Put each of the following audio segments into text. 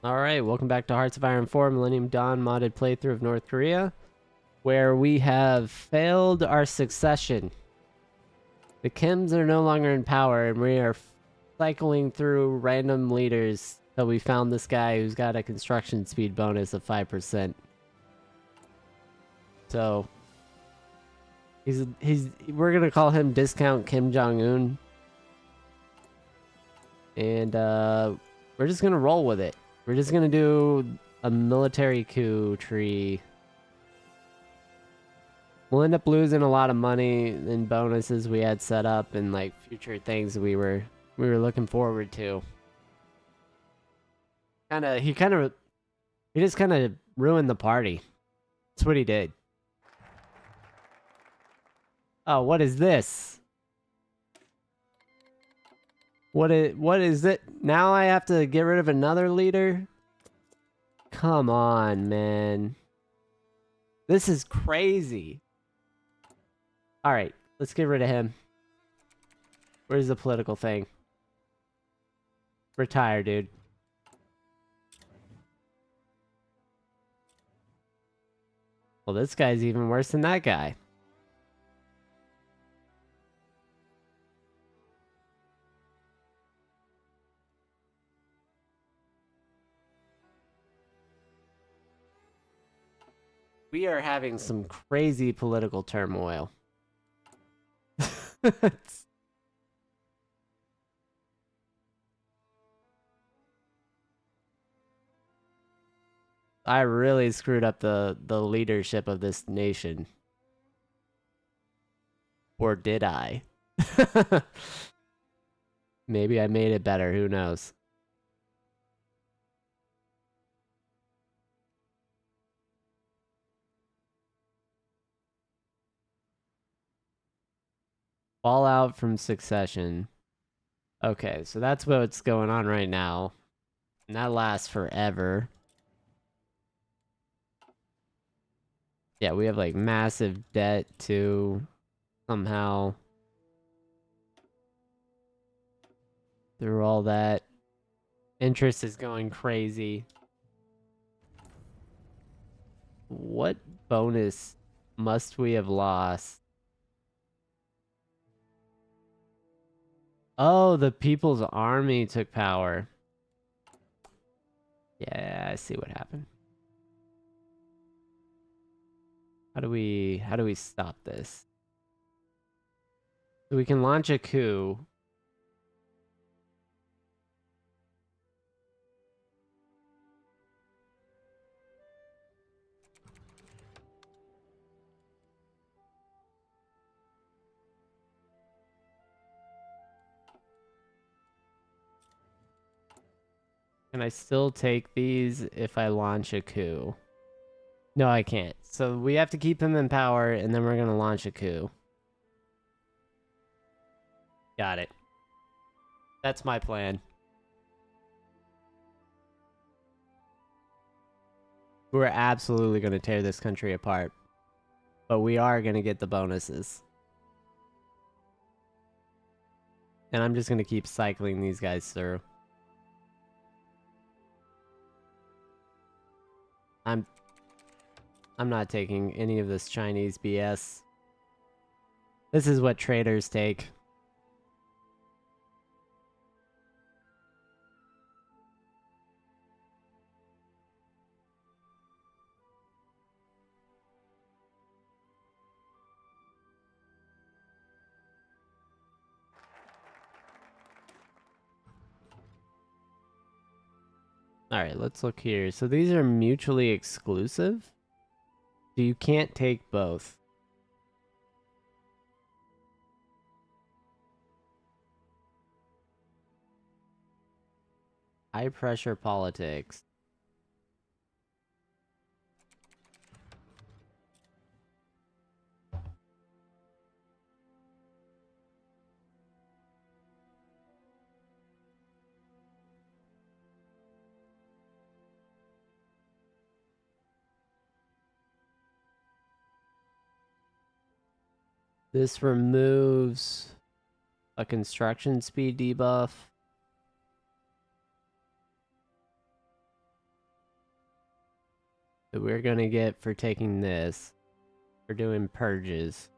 Alright, welcome back to Hearts of Iron 4 Millennium Dawn modded playthrough of North Korea, where we have failed our succession. The Kims are no longer in power, and we are cycling through random leaders till we found this guy who's got a construction speed bonus of 5%. So, we're gonna call him Discount Kim Jong-un. And, we're just gonna roll with it. We're just gonna do a military coup tree. We'll end up losing a lot of money in bonuses we had set up and like future things we were looking forward to. He just kind of ruined the party. That's what he did. Oh, what is this? What is it? Now I have to get rid of another leader? Come on, man. This is crazy. Alright, let's get rid of him. Where's the political thing? Retire, dude. Well, this guy's even worse than that guy. We are having some crazy political turmoil. I really screwed up the leadership of this nation. Or did I? Maybe I made it better, who knows? Fallout from Succession. Okay, so that's what's going on right now. And that lasts forever. Yeah, we have like massive debt too. Somehow. Through all that. Interest is going crazy. What bonus must we have lost? Oh, the People's Army took power. Yeah, I see what happened. How do we stop this? So we can launch a coup. Can I still take these if I launch a coup? No, I can't. So we have to keep him in power, and then we're gonna launch a coup. Got it. That's my plan. We're absolutely gonna tear this country apart. But we are gonna get the bonuses. And I'm just gonna keep cycling these guys through. I'm not taking any of this Chinese BS. This is what traders take. Alright, let's look here. So these are mutually exclusive? So you can't take both. High pressure politics. This removes a construction speed debuff. that we're gonna get for taking this. For doing purges.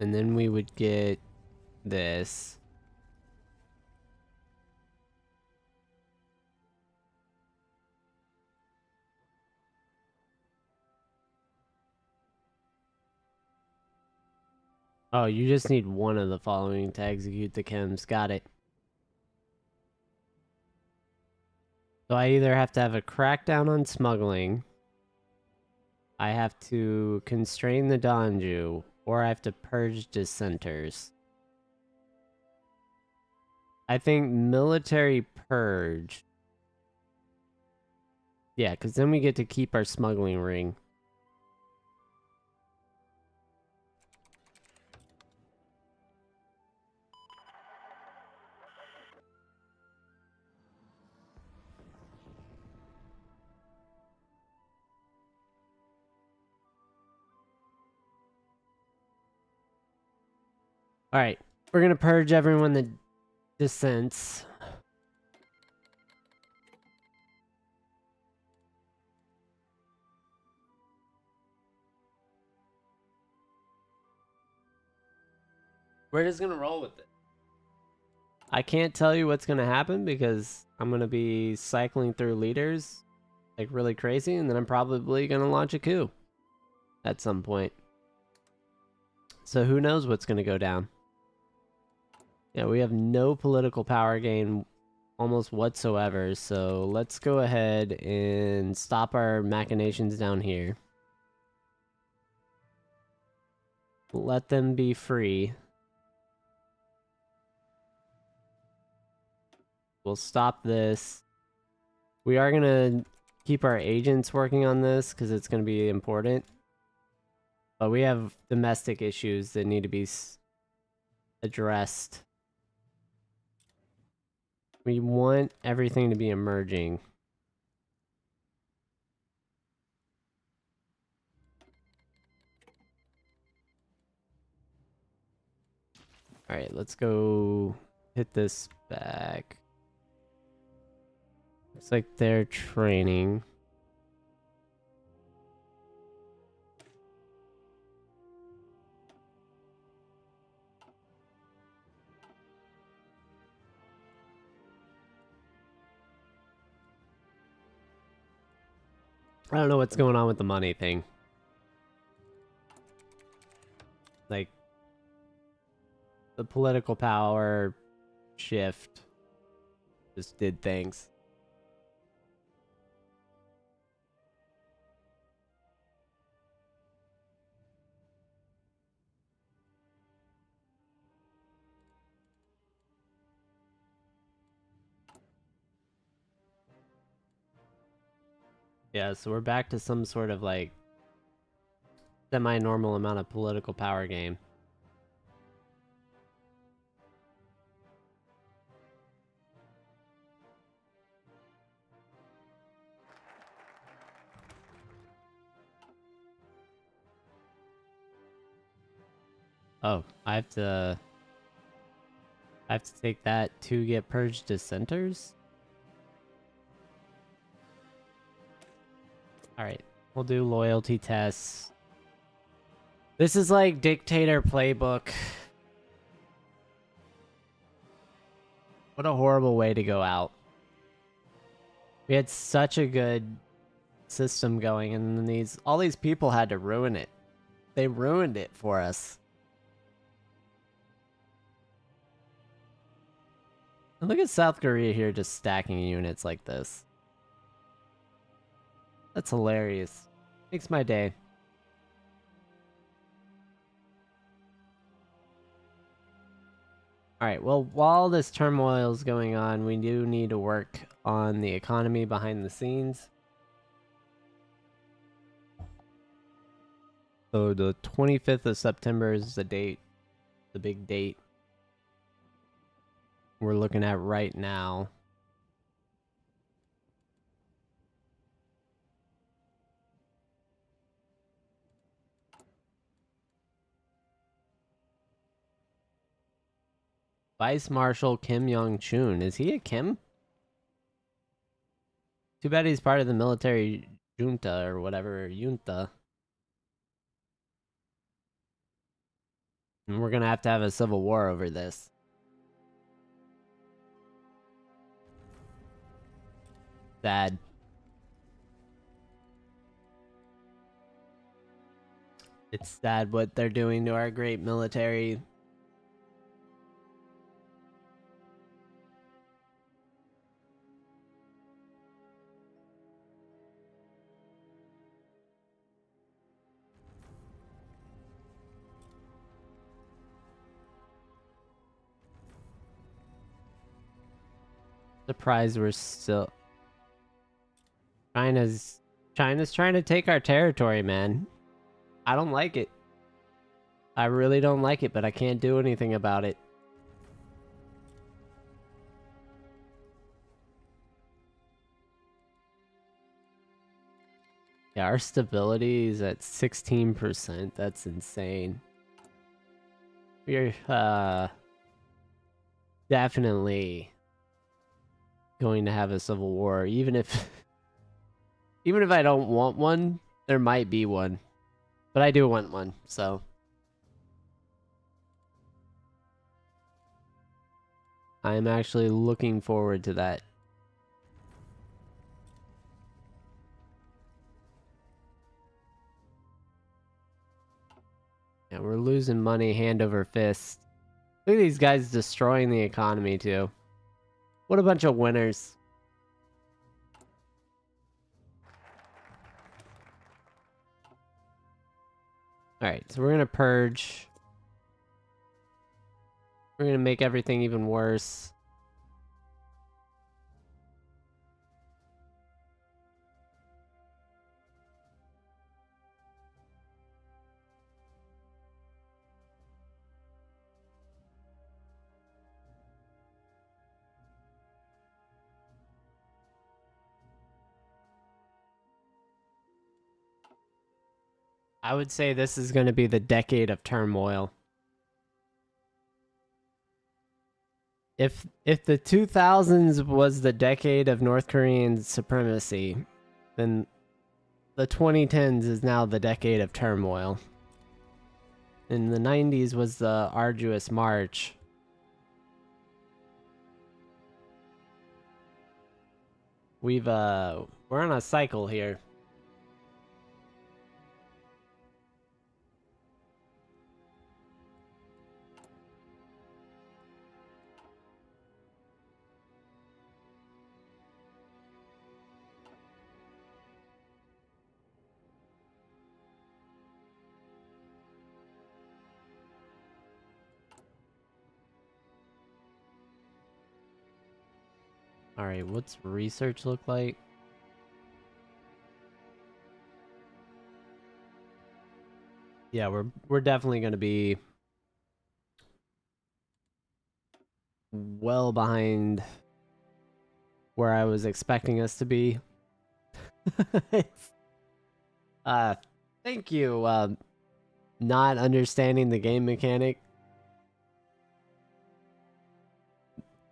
And then we would get this. Oh, you just need one of the following to execute the chems. Got it. So I either have to have a crackdown on smuggling, I have to constrain the Donju, or I have to purge dissenters. I think military purge. Yeah, because then we get to keep our smuggling ring. Alright, we're gonna purge everyone that dissents. We're just gonna roll with it. I can't tell you what's gonna happen because I'm gonna be cycling through leaders like really crazy, and then I'm probably gonna launch a coup at some point. So who knows what's gonna go down. Yeah, we have no political power gain almost whatsoever, so let's go ahead and stop our machinations down here. Let them be free. We'll stop this. We are gonna keep our agents working on this because it's gonna be important. But we have domestic issues that need to be addressed. We want everything to be emerging. Alright, let's go hit this back. Looks like they're training. I don't know what's going on with the money thing. Like, the political power shift just did things. Yeah, so we're back to some sort of like semi-normal amount of political power game. Oh, I have to take that to get purged dissenters? Alright, we'll do loyalty tests. This is like dictator playbook. What a horrible way to go out. We had such a good system going, and then all these people had to ruin it. They ruined it for us. And look at South Korea here just stacking units like this. That's hilarious. Makes my day. Alright, well, while this turmoil is going on, we do need to work on the economy behind the scenes. So the 25th of September is the date, the big date we're looking at right now. Vice Marshal Kim Yong-chun. Is he a Kim? Too bad he's part of the military junta or whatever, junta. And we're gonna have to have a civil war over this. Sad. It's sad what they're doing to our great military. Surprised we're still... China's trying to take our territory, man. I don't like it. I really don't like it, but I can't do anything about it. Yeah, our stability is at 16%. That's insane. We're definitely going to have a civil war, even if I don't want one, there might be one. But I do want one, so I'm actually looking forward to that. Yeah, we're losing money hand over fist. Look at these guys destroying the economy too. What a bunch of winners. Alright, so we're gonna purge. We're gonna make everything even worse. I would say this is gonna be the decade of turmoil. If the 2000s was the decade of North Korean supremacy, then the 2010s is now the decade of turmoil. And the 90s was the arduous march. We're on a cycle here. Alright, what's research look like? Yeah, we're definitely gonna be well behind where I was expecting us to be. Thank you, not understanding the game mechanic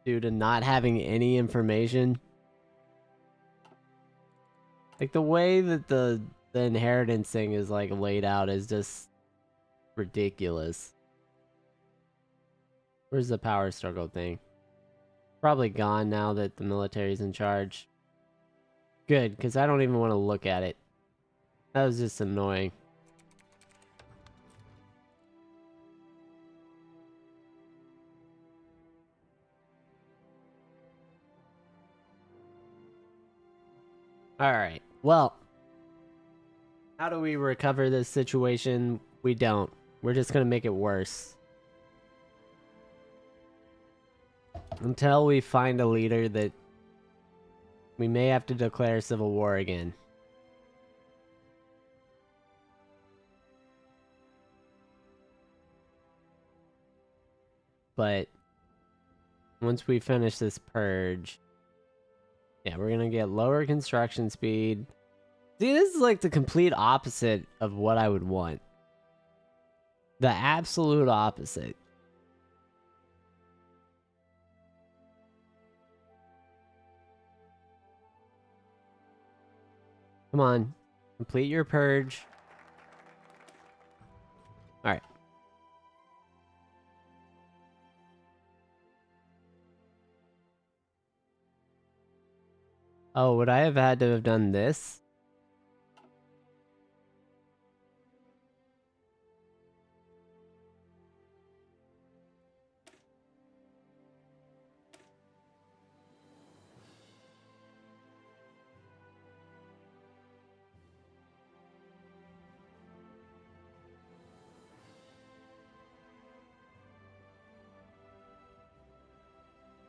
due to not having any information. Like, the way that the inheritance thing is, like, laid out is just ridiculous. Where's the power struggle thing? Probably gone now that the military's in charge. Good, because I don't even want to look at it. That was just annoying. Alright, well. How do we recover this situation? We don't. We're just gonna make it worse. Until we find a leader that we may have to declare civil war again. But once we finish this purge, yeah, we're gonna get lower construction speed. See, this is like the complete opposite of what I would want. The absolute opposite. Come on. Complete your purge. Alright. Oh, would I have had to have done this?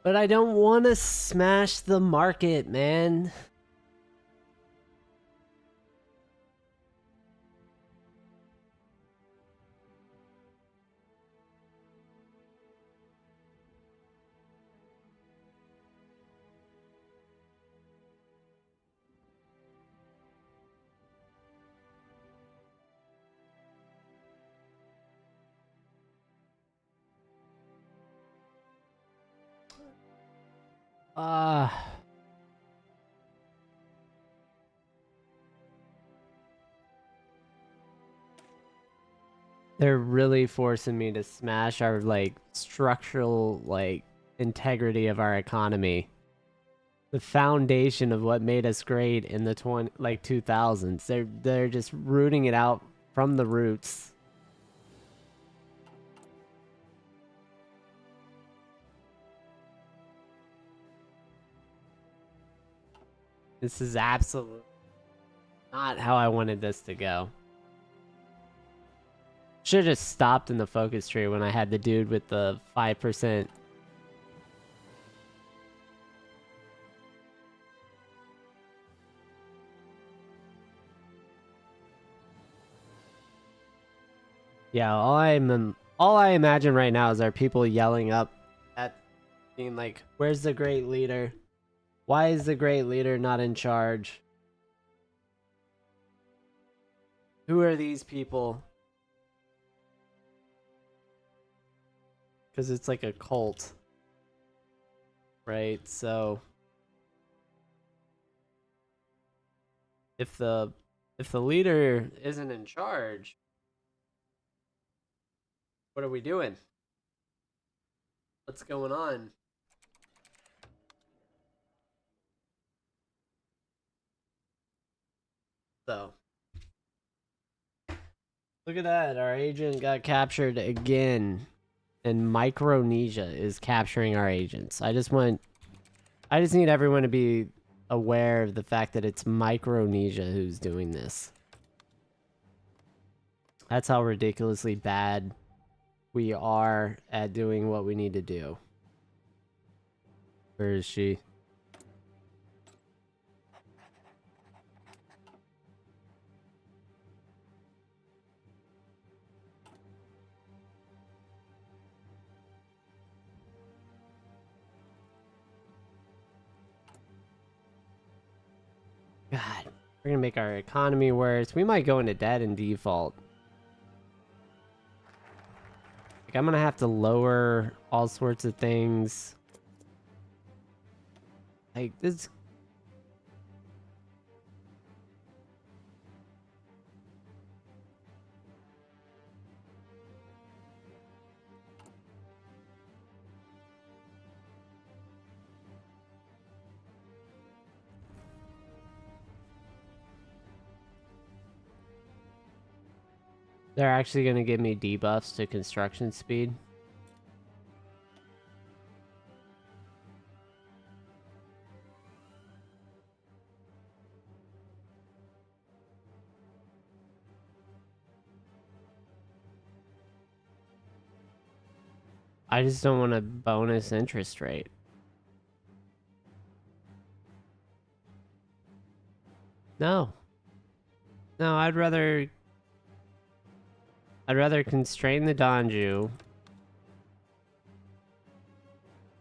But I don't want to smash the market, man. They're really forcing me to smash our, like, structural, like, integrity of our economy. The foundation of what made us great in the 2000s. They're just rooting it out from the roots. This is absolutely not how I wanted this to go. Should have just stopped in the focus tree when I had the dude with the 5%. Yeah, all I imagine right now is our people yelling up at being like, "Where's the great leader? Why is the great leader not in charge? Who are these people?" Because it's like a cult, right? So if the leader isn't in charge, what are we doing? What's going on? So look at that. Our agent got captured again. And Micronesia is capturing our agents. I just need everyone to be aware of the fact that it's Micronesia who's doing this. That's how ridiculously bad we are at doing what we need to do. Where is she? God, we're gonna make our economy worse. We might go into debt in default. Like, I'm gonna have to lower all sorts of things. Like, this. They're actually gonna give me debuffs to construction speed. I just don't want a bonus interest rate. No. No, I'd rather constrain the Donju,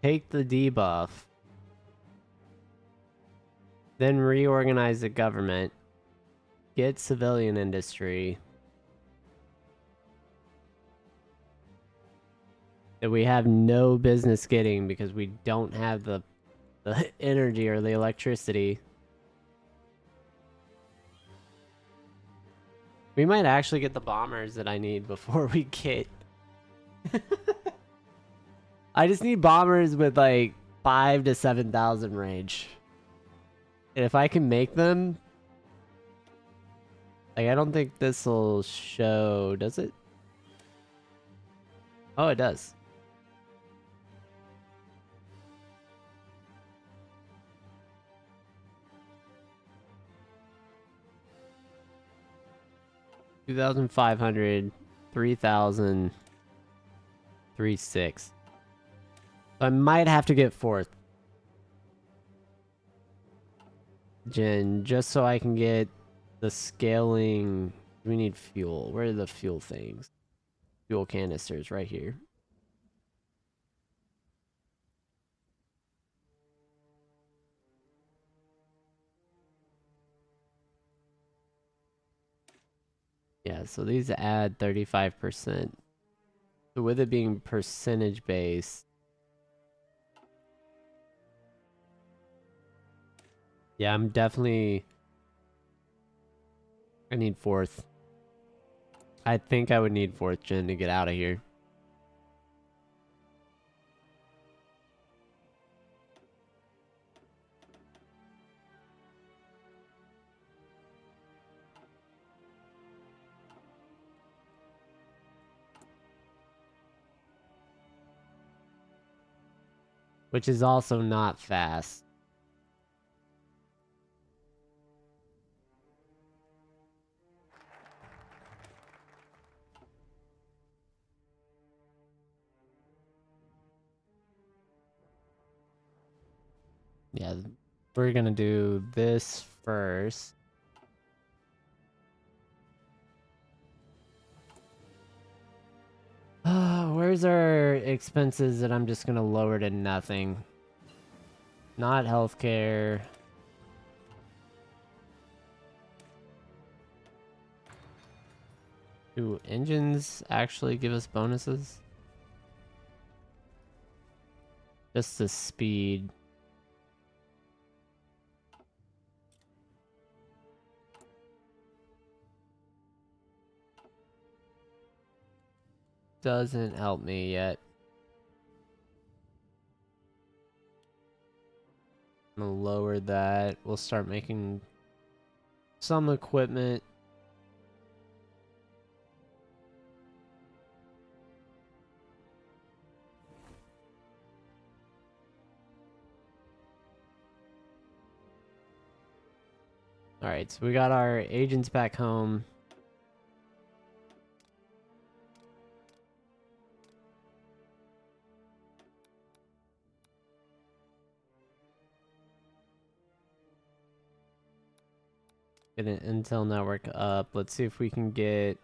take the debuff, then reorganize the government, get civilian industry that we have no business getting because we don't have the energy or the electricity. We might actually get the bombers that I need before we get... I just need bombers with like 5 to 7,000 range. And if I can make them... Like, I don't think this will show... Does it? Oh, it does. $2,500, 3,000, 3,600. I might have to get 4th gen just so I can get the scaling. We need fuel. Where are the fuel things? Fuel canisters right here. Yeah, so these add 35%. So with it being percentage based, yeah, I'm definitely... I need 4th. I think I would need 4th gen to get out of here. Which is also not fast. Yeah, we're gonna do this first. Where's our expenses that I'm just gonna lower to nothing? Not healthcare. Do engines actually give us bonuses? Just the speed. Doesn't help me yet. I'm gonna lower that. We'll start making some equipment. Alright, so we got our agents back home. Get an intel network up. Let's see if we can get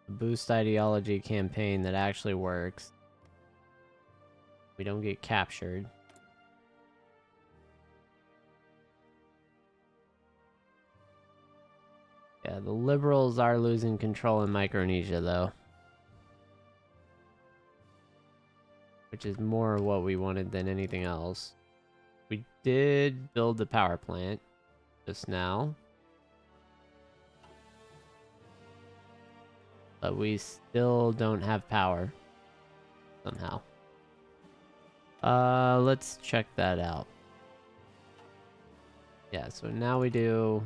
a boost ideology campaign that actually works. We don't get captured. Yeah, the liberals are losing control in Micronesia, though. Which is more what we wanted than anything else. We did build the power plant just now. But we still don't have power. Somehow. Let's check that out. Yeah, so now we do...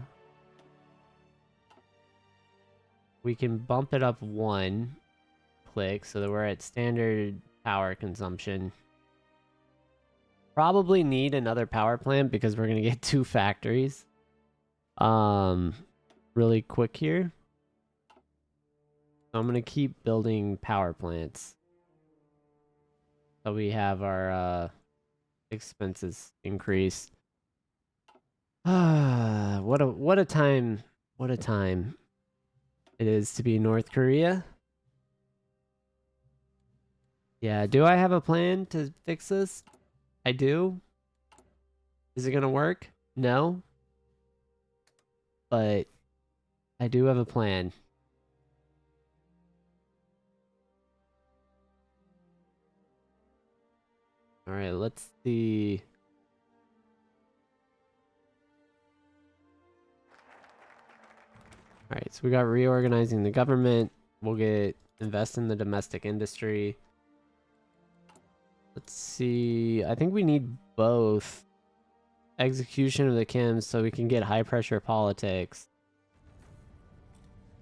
We can bump it up 1 click so that we're at standard power consumption. Probably need another power plant because we're gonna get 2 factories. Really quick here. So I'm gonna keep building power plants. So we have our expenses increased. What a time it is to be North Korea. Yeah, do I have a plan to fix this? I do. Is it gonna work? No. But I do have a plan. Alright, let's see. Alright, so we got reorganizing the government. We'll get invest in the domestic industry. Let's see. I think we need both. Execution of the Kims so we can get high pressure politics.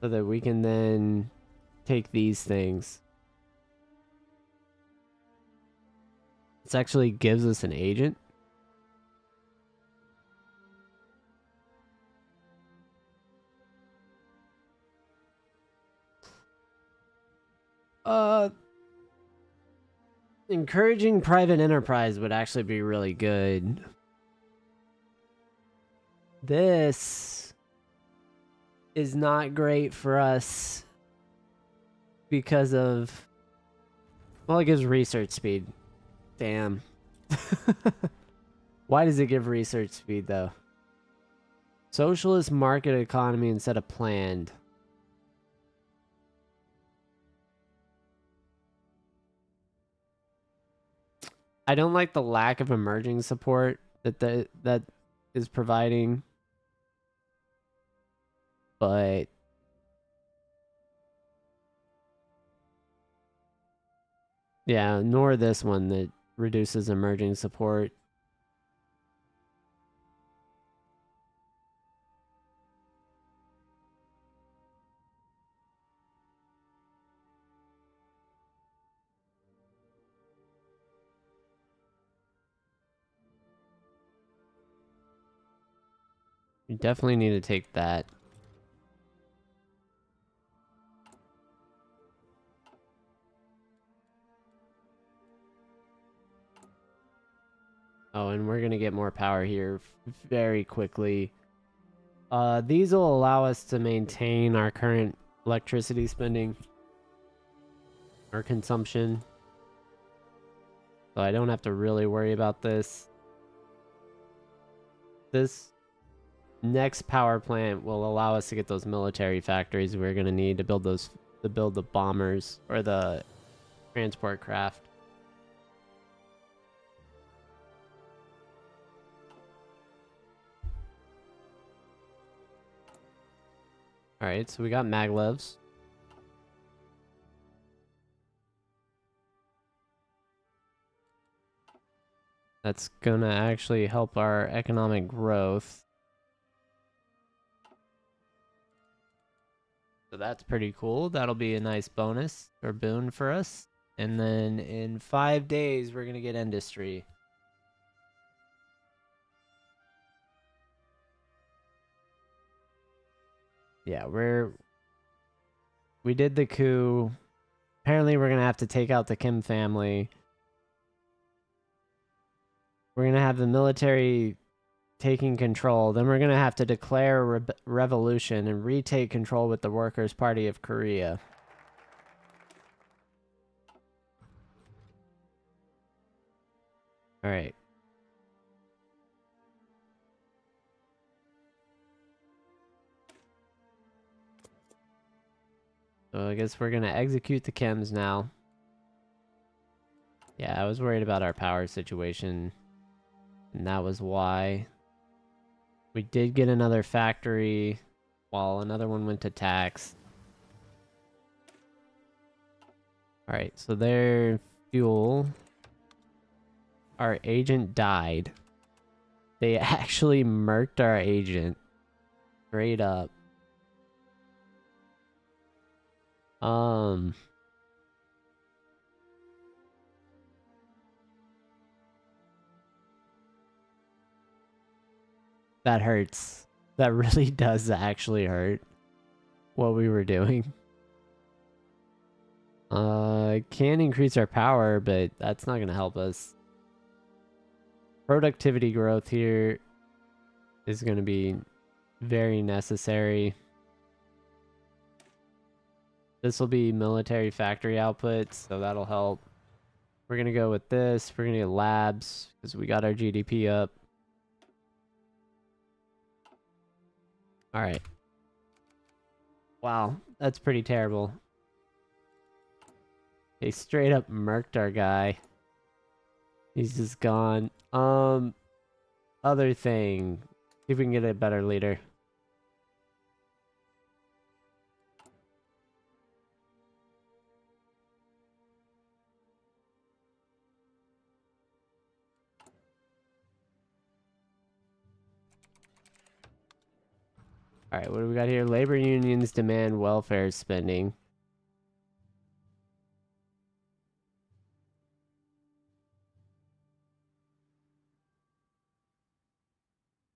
So that we can then take these things. This actually gives us an agent. Encouraging private enterprise would actually be really good. This is not great for us because of, well, it gives research speed. Damn. Why does it give research speed though? Socialist market economy instead of planned. I don't like the lack of emerging support that is providing, but yeah, nor this one that reduces emerging support. You definitely need to take that. Oh, and we're gonna get more power here very quickly. These will allow us to maintain our current electricity spending, our consumption. So I don't have to really worry about this. This next power plant will allow us to get those military factories we're gonna need to build the bombers or the transport craft. Alright, so we got maglevs. That's gonna actually help our economic growth. So that's pretty cool. That'll be a nice bonus or boon for us. And then in 5 days, we're gonna get industry. Yeah, we did the coup. Apparently, we're gonna have to take out the Kim family. We're gonna have the military taking control. Then we're gonna have to declare a revolution and retake control with the Workers' Party of Korea. All right. So I guess we're gonna execute the chems now. Yeah, I was worried about our power situation, and that was why. We did get another factory, while another one went to tax. Alright, so their fuel. Our agent died. They actually murked our agent. Straight up. That hurts. That really does actually hurt. What we were doing. Can increase our power, but that's not gonna help us. Productivity growth here is gonna be very necessary. This will be military factory output, so that'll help. We're gonna go with this. We're gonna get labs because we got our GDP up. All right. Wow, that's pretty terrible. They straight up murked our guy. He's just gone. Other thing. See if we can get a better leader. Alright, what do we got here? Labor unions demand welfare spending.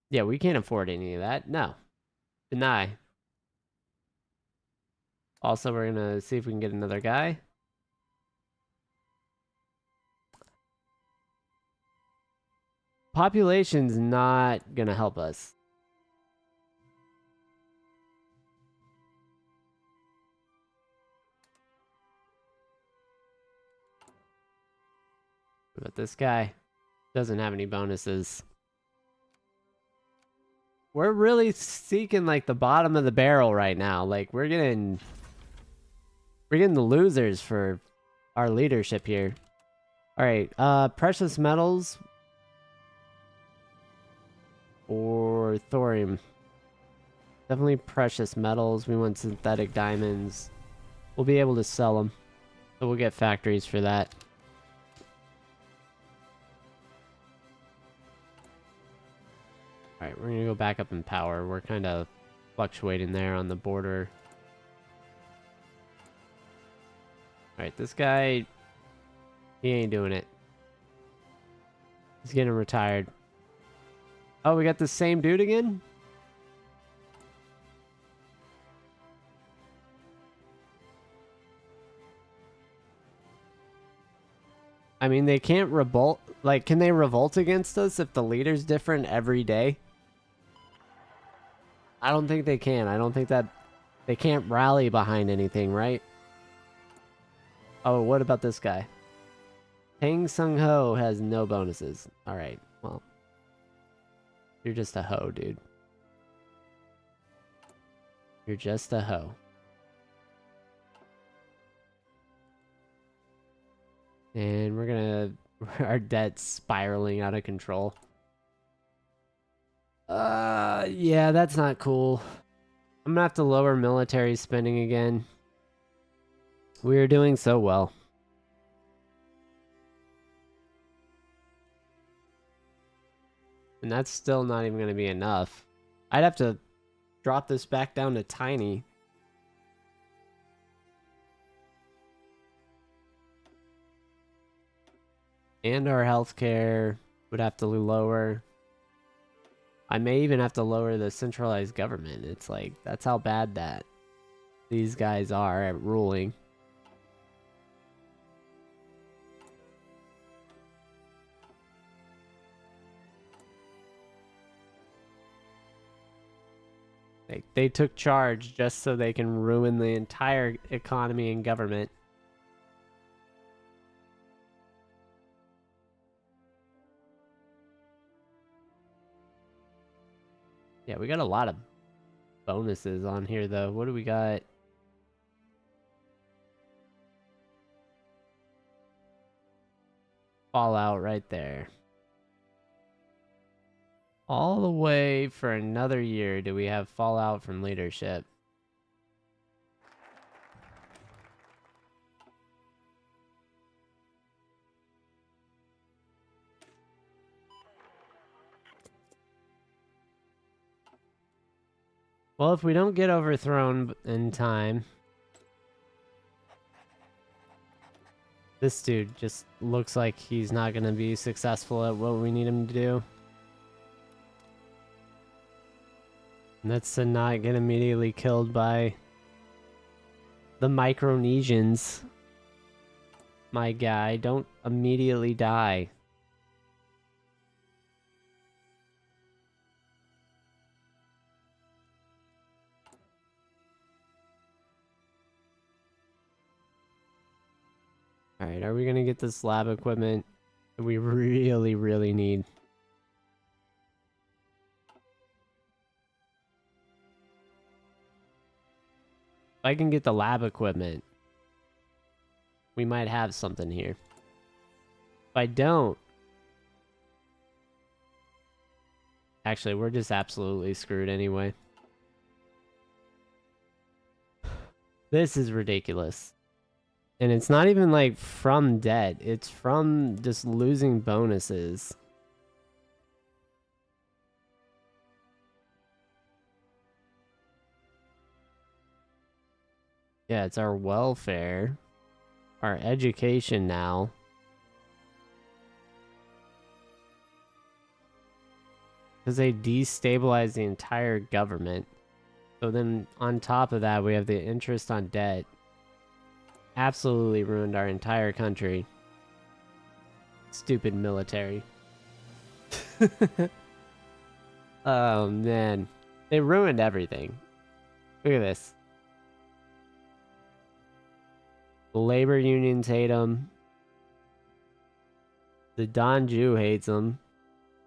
Yeah, we can't afford any of that. No. Deny. Also, we're gonna see if we can get another guy. Population's not gonna help us. But this guy doesn't have any bonuses. We're really seeking like the bottom of the barrel right now. Like we're getting the losers for our leadership here. All right, precious metals or thorium. Definitely precious metals. We want synthetic diamonds. We'll be able to sell them. So we'll get factories for that. Alright, we're gonna go back up in power. We're kind of fluctuating there on the border. Alright, this guy, he ain't doing it. He's getting retired. Oh, we got the same dude again? I mean, they can't revolt. Like, can they revolt against us if the leader's different every day? I don't think they can. I don't think that they can't rally behind anything, right? Oh, what about this guy? Hang Sung Ho has no bonuses. Alright, well. You're just a hoe, dude. You're just a hoe. And we're gonna... Our debt's spiraling out of control. Yeah, that's not cool. I'm gonna have to lower military spending again. We are doing so well. And that's still not even gonna be enough. I'd have to drop this back down to tiny. And our healthcare would have to lower. I may even have to lower the centralized government. It's like, that's how bad that these guys are at ruling. They took charge just so they can ruin the entire economy and government. Yeah, we got a lot of bonuses on here, though. What do we got? Fallout right there. All the way for another year do we have fallout from leadership. Well, if we don't get overthrown in time... This dude just looks like he's not going to be successful at what we need him to do. And that's to not get immediately killed by the Micronesians. My guy, don't immediately die. Alright, are we gonna get this lab equipment that we really, really need? If I can get the lab equipment, we might have something here. If I don't... Actually, we're just absolutely screwed anyway. This is ridiculous. And it's not even like from debt. It's from just losing bonuses. Yeah, it's our welfare, our education now. Because they destabilize the entire government. So then on top of that, we have the interest on debt. Absolutely ruined our entire country. Stupid military. Oh, man. They ruined everything. Look at this. The labor unions hate them. The Donju hates them.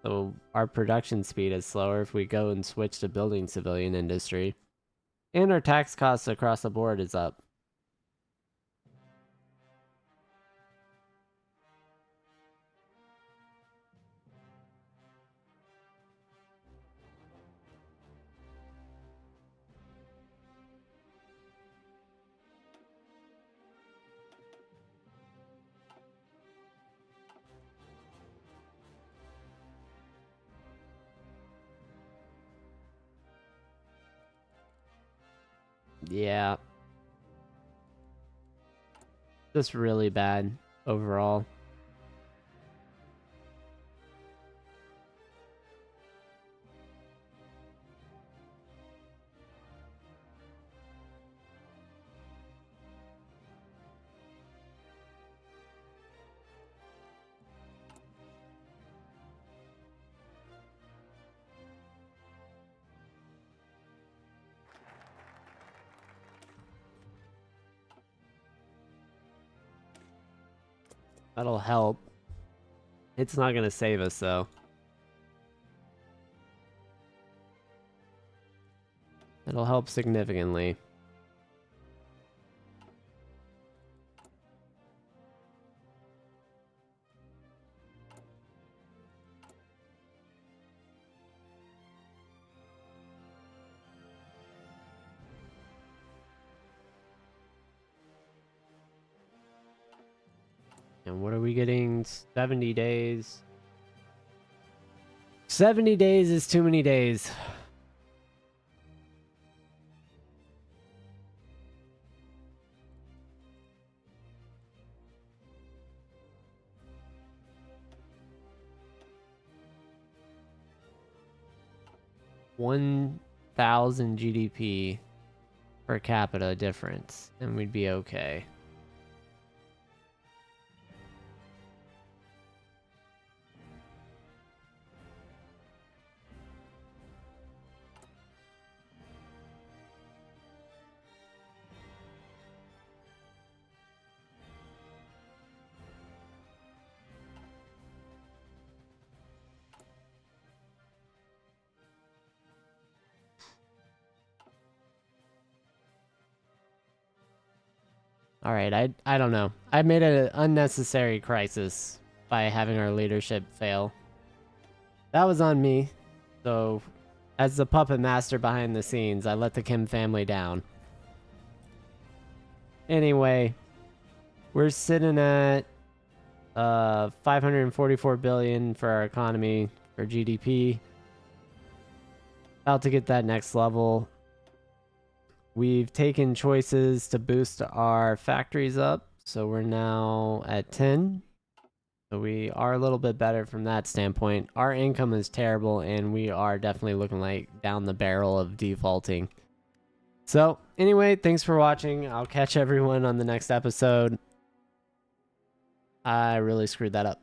So our production speed is slower if we go and switch to building civilian industry. And our tax costs across the board is up. Yeah. Just really bad overall. That'll help. It's not going to save us, though. It'll help significantly. And what are we getting? 70 days. 70 days is too many days. $1,000 GDP per capita difference, and we'd be okay. All right, I don't know. I made an unnecessary crisis by having our leadership fail. That was on me. So, as the puppet master behind the scenes, I let the Kim family down. Anyway, we're sitting at 544 billion for our economy, for GDP. About to get that next level. We've taken choices to boost our factories up, so we're now at 10. So we are a little bit better from that standpoint. Our income is terrible, and we are definitely looking like down the barrel of defaulting. So anyway, thanks for watching. I'll catch everyone on the next episode. I really screwed that up.